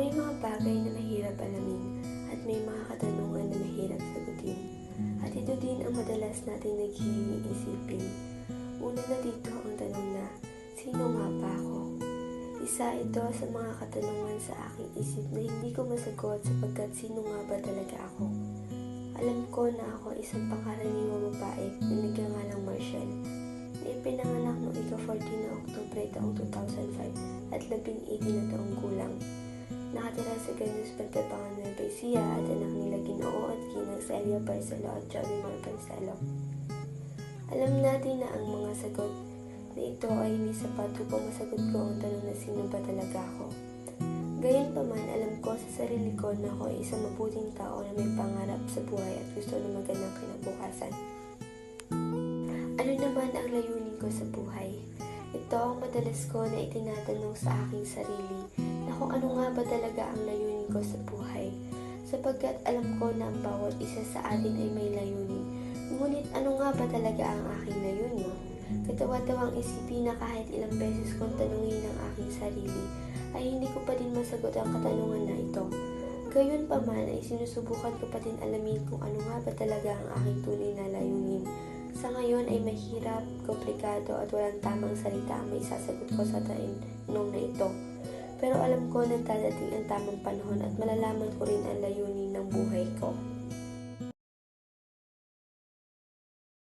May mga bagay na mahirap alamin at may mga katanungan na mahirap sagutin. At ito din ang madalas nating naghihinging isipin. Una na dito ang tanong na, sino nga ba ako? Isa ito sa mga katanungan sa aking isip na hindi ko masagot sapagkat sino nga ba talaga ako? Alam ko na ako isang pangkaraniwang babae na nagngangalang Marshall na ipinanganak noong ika-14 na Oktubre taong 2005 at 18 na taong gulang. Nakatira sa Ganus, Pantabangan, Nueva Ecija at anak nila Ginoo at Ginang Celia Barcelo at Jolimar Barcelo. Alam natin na ang mga sagot na ito ay hindi sapat upang masagot ko ang tanong na sino ba talaga ako. Gayunpaman, alam ko sa sarili ko na ako ay isang mabuting tao na may pangarap sa buhay at gusto ng magandang kinabukasan. Ano naman ang layunin ko sa buhay? Ito ang madalas ko na itinatanong sa aking sarili na kung ano nga ba talaga ang layunin ko sa buhay. Sapagkat alam ko na ang bawat isa sa atin ay may layunin. Ngunit ano nga ba talaga ang aking layunin? Katawa-tawang isipin na kahit ilang beses kong tanungin ang aking sarili, ay hindi ko pa din masagot ang katanungan na ito. Gayunpaman ay sinusubukan ko pa din alamin kung ano nga ba talaga ang aking tunay na layunin. Sa ngayon ay mahirap, komplikado at walang tamang salita ang may sasagot ko sa tanong na ito. Pero alam ko na dadating ang tamang panahon at malalaman ko rin ang layunin ng buhay ko.